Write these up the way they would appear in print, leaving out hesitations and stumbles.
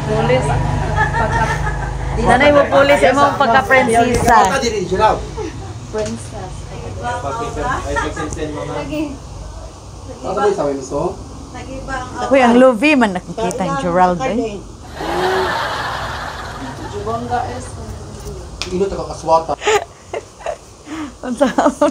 Pulis. Nanay mo pulis imong pagka-prinsesa. Ata diri Gerald. Princess. Lagi. Asa ba sa miso? Uy, ang Luvi man nakikita yung Gerald eh. Jubonga is. Ino ta kaswata. Unsa man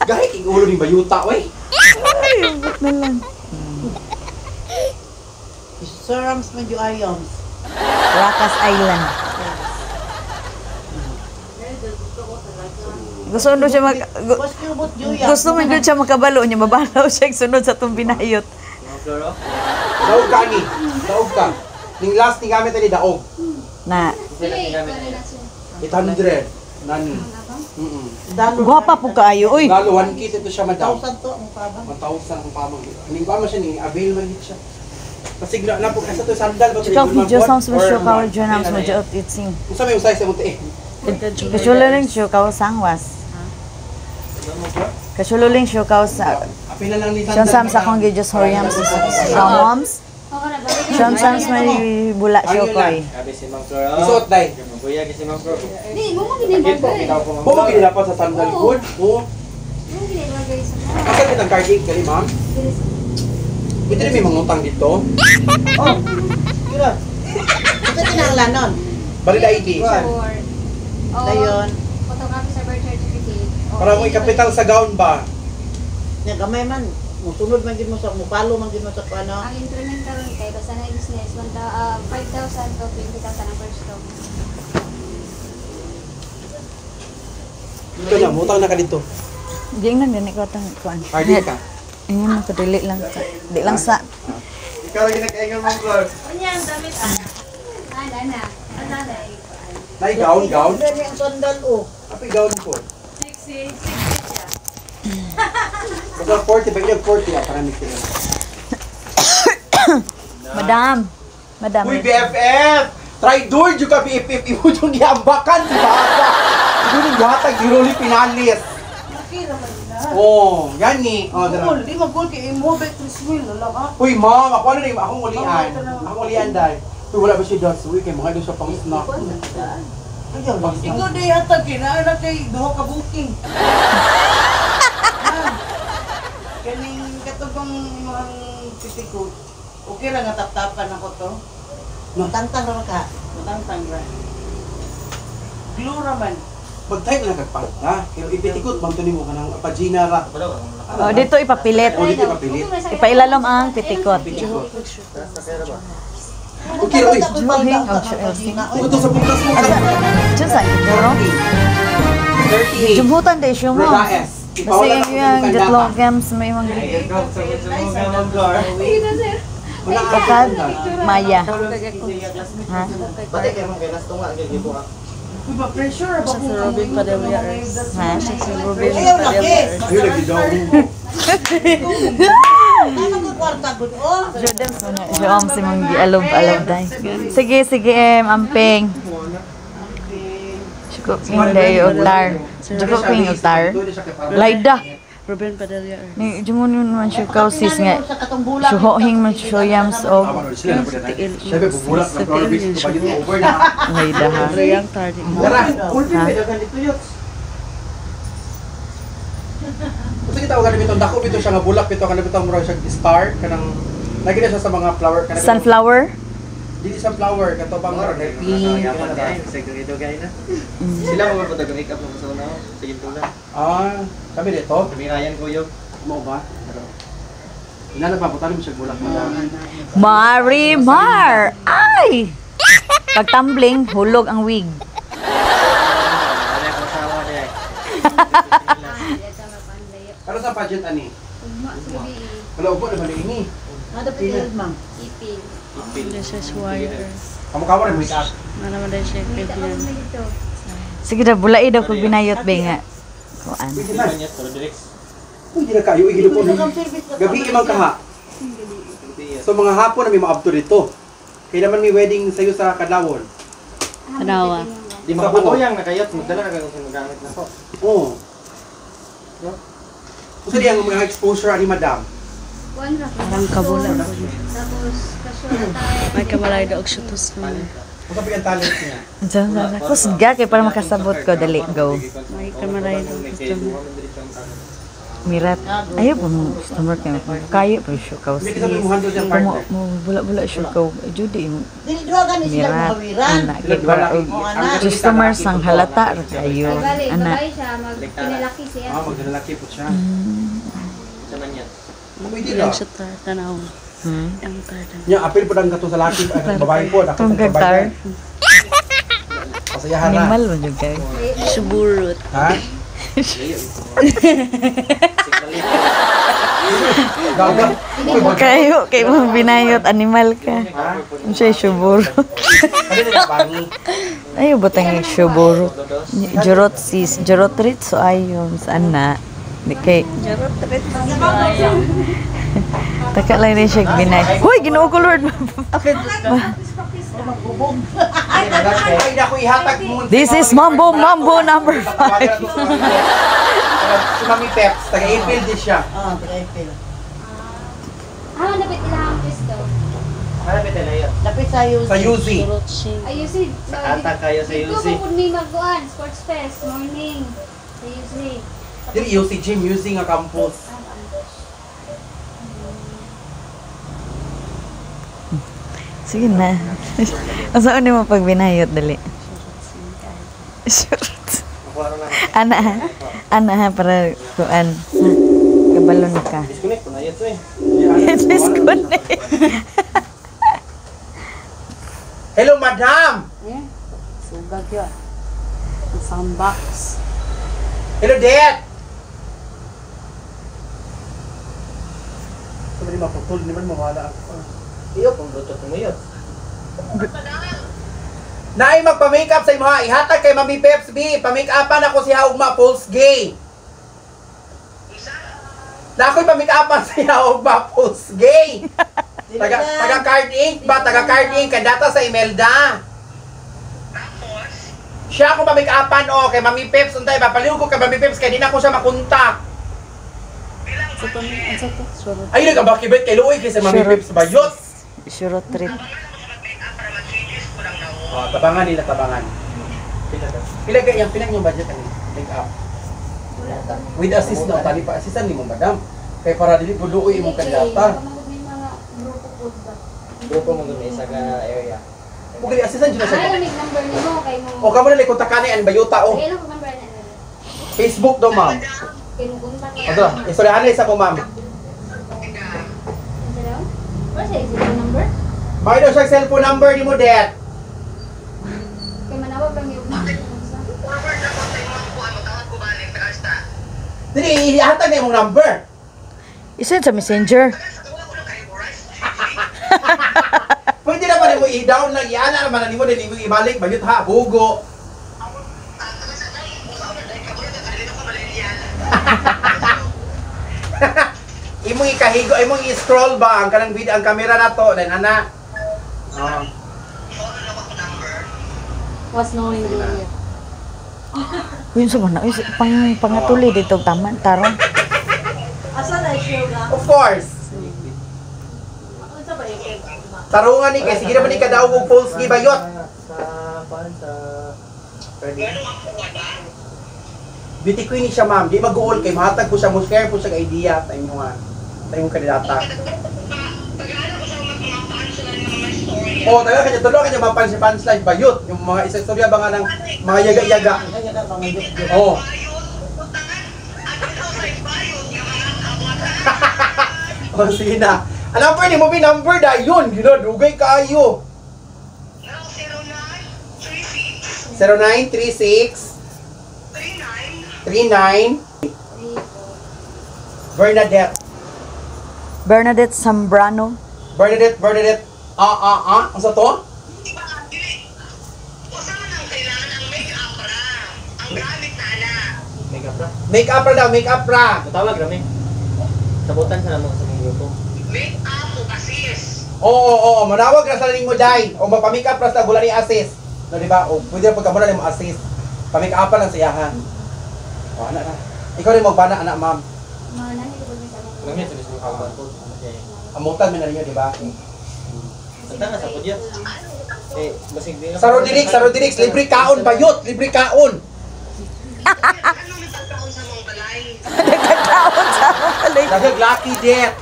Gahi king ulo ni bayuta oy. ay, ubot na lang. Serums man yung items. Racas Island. Gusto mo siya gusto man gyud siya makabalo niya mabalaw siya sunod sa tong binayot. Daog ka ni. Daog ka. Ning last ni gamit ani daog. Na. 800 nani. Guwapa po kaayo uy. Lalo 1 kit ito siya madam. 1,000 to ang pabang. 1,000 ang pamang. Ning ba man siya ni avail man gid siya. Pasigla na po kasi to sandal ba Chikaw video sounds mo show ka dyan ang mo dyan itsing. Unsa may size mo te? Kasululing show ka sangwas. Kasululing show ka sa Apil na lang ni Sean Sam sa kong gidyo Horiams Moms. Sean Sam's may bula show ko eh. Abi si Ma'am Flora. Isuot dai. Mabuya si Ma'am Flora. Di, mo ginibag eh. Mo gid dapat sa sandal good. Oo. Mo ginibag sa mga. Asa kitang card game kali ma'am? Pwede rin may mangutang dito. Oh. Kira. Ito tinanglanon. Bali na ID. Sure. Dayon. Photocopy sa birth certificate. Para mo ikapital sa gown ba? Nya gamay man. Musunod man gid mo sa mupalo man gid mo sa ano. Ang increment karon kay basta na business 5,000 to 20,000 ang first stock. Ito na, mutang na ka dito. Diyan lang din ikaw tang kuan. Party ka. Ingon ko dili lang sa di lang sa Ikaw lagi nakaingon Ma'am Flora. Unya damit Ana. Ana dai. Nay gown. Dali ang sandal oh. Api gown ko. 60 Basta 40, pag yung 40 para mix sila. Madam. Uy, BFF! Try door yung ka BFF. Imo yung giambakan si Bata. Ito yung yatag, giroli pinalis. Oh, yan ni. Oh, dala. Di magul kay imo bet Christmas lala ka. Uy, ma'am, ako ano rin, akong ulian. Akong ulian dahil. Uy, wala ba siya dance? Uy, kay mga doon siya pang snack. Ikaw di atag kinaala kay duha ka booking. Kaning katubang imong pitikot. Okay ra nga tap-tapan ako to. Matantang ra ka. Matantang ra. Glue ra man. Magtay na nagpagpanta. Kaya ipitikot, bang ni mo ka ng pagina ra. Oh, dito ipapilit. O, dito papilit. Ipailalom ang pitikot. Okay, uy. Juhing oh Chelsea. Ito sa bukas mo. Diyan sa Indoro. 38. Jumhutan day show mo. Radaes. Basta yung Jetlog Games may mga Ikaw sa Ma'am Flora. pagkad Maya. Ha? Pati kay Ma'am kay last tunga gyud gibuha. Uy, ba pressure ba Sa Robin Padilla. Ha? Sa Robin Ayaw na Padilla. Ayun, lagi daw. Ano ko kwarta gud oh. Joom si mong gialog-alog day. Sige, amping. Sukop hindi utar. Sukop ping utar. Laida. Robin Padilla. Ni jumon man siya kausis nga. Sa katong bulan. Suhohing man siya yams o Sabi, bubulak ng Corbis, kapag yung over na. laida ha. Riyang tardy. Tara, ulpin, may dagan dito yun. Gusto kita ugan dito, dako dito siya nga bulak dito, kanang dito mura siya star, kanang, lagi na siya sa mga flower, kanang Sunflower? dito sa flower, kato bang mura, pink, Yaman guys, segredo guys na. Sila mo ba make up mo sa una? Sige tula. Kami dito, Kami Ryan kuyo. mo ba? Ina nagpaputan mo siya bulak mo lang. Marimar! Ay! Pagtumbling, hulog ang wig. Ano yung kasama niya? Pero sa pageant ani, Ugma sa gabi. wala upo na bali ini. Ada pilid ma'am. Ipil. This is wire. Kamu rin make up. Ano naman din siya Wait, ako yan. na dito. Sige na, bulai daw kung binayot ba nga. Kuan. Pwede Hindi na. man niya, pero direct. Pwede na kayo, igilo po. Gabi imang kaha. So mga hapon na may maabto dito. Kaya naman may wedding sa'yo sa Kadlawon. Tanawa. Di mo kapatuyang nakayot, magdala na kayo kung magamit na po. Oo. Kasi di ang mga exposure ni Madam. Kuan ra. Parang kabulan. Tapos casual attire. May kamalay daw og shotos mo. Kung sa talent niya. Kusga kay para makasabot ko dali go. May kamalay daw customer. Mirat. Ayo po mo customer kay kayo pa siya ka. Hindi kita mo handle yung partner. Mo bula-bula siya ka. Judi mo. Dili duha gani sila Mirat. mahawiran. Anak kay para og customer sang halata ra kayo. Ay, bali, Anak. babae siya, magpinalaki siya. Maglalaki po siya. Sa man yan. Pwede Ilang na. siya tanaw. Ang tardan. Nya apil po dang kato sa laki babae po. Ako Kung gagtar. Pasayahan na. Animal mo jud kay. Suburot. Ha? Gaga. Kayo kay mo binayot animal ka. Siya suburo. Ano nila bangi? Ayo butang suburo. Jurot rit so ayon sa ana. Di kay taka lang rin siya binay. Hoy, Ginoo ko Lord. Ay, naku ihatag mo. This is Mambo number 5. Si Mami Peps, taga-April din siya. Tripel. Napit ilang pisto. Hanapit na yun. Lapit sa iyo. Sa UZ. Surot siya. Ayusin. Nakata kayo sa Dito UC. po may magkuhan, Sports Fest, morning. Sa UC. Dili UC Gym, using a campus. Sige na. Asa ni mo pag binayot dali. Short. Ana ha para kuan. Kabalon ka. Disconnect po na yun to eh. Disconnect. Hello, madam! Ayan. Sugag yun. Ang soundbox. Hello, Dad! Sabi ni maputol, naman mawala ako. Iyo, kung bluetooth mo yun. Naay magpa-makeup sa imo ha. Ihatag kay Mami Peps B. Pa-makeupan ako si Haugma Pulse Gay. Na ako'y pa-makeupan si Haugma Pulse Gay. Taga Card Inc. ba? Taga Card Inc. Kandata sa Imelda. Siya ako pa-makeupan o kay Mami Peps. Untay ba? Paliw ko kay Mami Peps kaya di na ko siya makontak. Sa pamilya, ang sa to. Surot. Ay, nagabakibit kay Luoy kay sa Mami Sure. Peps bayot. Short trip. Tabangan nila, tabangan. Pilang yung budget ang make-up. With assist na, tali pa assistan ni mo, madam. Kaya para dili po luoy imong kandata. May mga grupo po ba? Grupo mo dun isa ka area. Kung kaya assistan dyan na siya. Ay, may number ni mo kay mo. O kamo nila kontakani ang bayota o. Ay, ilang number na nila. Facebook daw, ma'am. Kinukunta ko. Ito, istoryahan na isa po, ma'am. Ano daw? Wala siya, is it number? Bakit daw siya cellphone number ni mo, Dad? Kay manawag lang yung Dili, ihatag na imong number. Isend sa messenger. Pwede na pa ni mo i-down lang, iana naman na ni mo, din mo ibalik, bayot ha, bugo. Imong ikahigo, imong i-scroll ba ang kanang video, ang camera na to, then ana. Was knowing the area. Yun sa mana. Pangatuli dito taman. Tarong. Asa na siya nga? Of course. Unsa ba yung Tarungan ni kay sige naman ni kadaog og pulse gi bayot. Sa Ready? Beauty queen ni siya, ma'am. Di mag-uol kay mahatag ko siya, mo share po siya ka idea sa inyo nga. Sa inyong kandidata. Oh, taga kanya tulo kanya mga punchline bayot. Yung mga istorya ba nga ng mga yaga-yaga. Oh. Oh, sige na. Alam po, hindi mo number da yun. Dugay kaayo. 0936 39 Bernadette Zambrano. Bernadette. Ang sa to? Make up ra. Make up ra. Matawag rami. Sabutan sa namo sa mga grupo. Oo, manawag na sa mo dai. O magpa-make up ra sa gula ni assist. No, di ba? O pwede na pagkamuna ni mo assist. Pa-make up lang sa iyahan. O, anak na. Ikaw rin magbana, anak, ma'am. Mana ni ko sa mga. Langit sa mga kawan po. Amutan man na ninyo, di ba? Tanda na sa pudyo. Basig din. Sa Rodriguez, libre kaon bayot, libre kaon. Nagkataon sa akong balay. Dagag lucky death.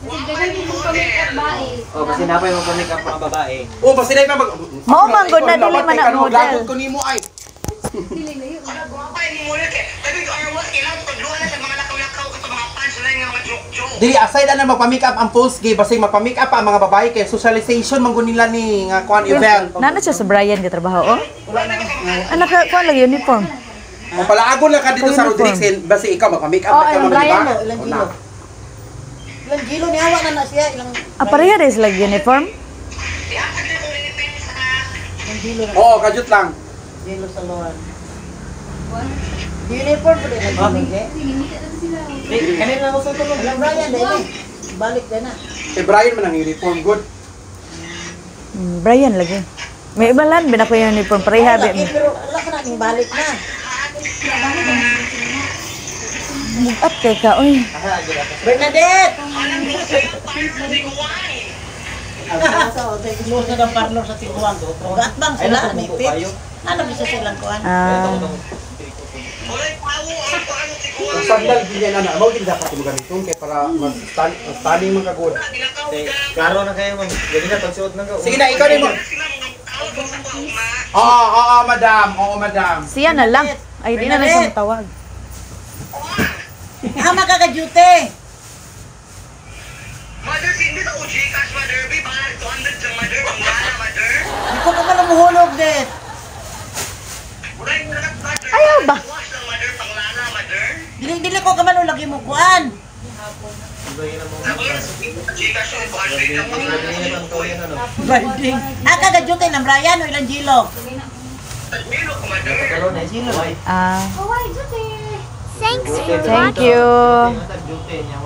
Kasi dagan din mo pamilya bae. Oh, basta napay mo pa-make up mga babae. Oh, basta na mag... Mao man gud na dili man na model. Lagot ko nimo ay. Dili na yun. Dili aside na magpa-make up ang post gay basta magpa-make up ang mga babae kay socialization man gud nila ni nga kuan event. Nana siya sa Brian ka trabaho, oh? Anak ka, kuha lang uniform. O palaagon lang ka dito sa Rodriguez basta ikaw magpa-make up ka man di ba? Ilang kilo? Ilang kilo ni awa na siya, ilang Pareha rin sila uniform? ilang kilo na Oo, kajut lang. kilo sa luwan. Uniform po din lagi ni. Limited na sila. Kanina ako sa tulog. Alam Brian din. Balik din na. Kay Brian man ang uniform good. Brian lagi. May iba lang, binako yung uniform. Pareha, Lagi, pero wala ka nating balik na. Mugat kay ka, uy. Bernadette! Mo sa ng parlor sa Tiguan to. Gatbang sila ni Pip. Ano bisa silang kuan? Ang sandal din yan ana, mao gid dapat mo gamiton kay para mas standing man kagod. Klaro na kayo man. Dili na pagsuot na ka. Sige na, ikaw din mo. Oo, madam. Oo, madam. Siya na lang. Ay, di na lang siyang tawag. Ama ka ka-duty. Mother, hindi sa UG cash, mother. May balag 200 sa mother. Pangala, mother. Di ko ka man mahulog din. Ayaw ba? Wash ng mother. Pangala, mother. Dili ko ka man lagi mo kuan. Gcash yung 200 ng pangala. Balding. Ka ka-duty ng Brian o ilang kilo? Bilo ko, mother. Ah, Oh, why, Jote? thank you. Duty niya.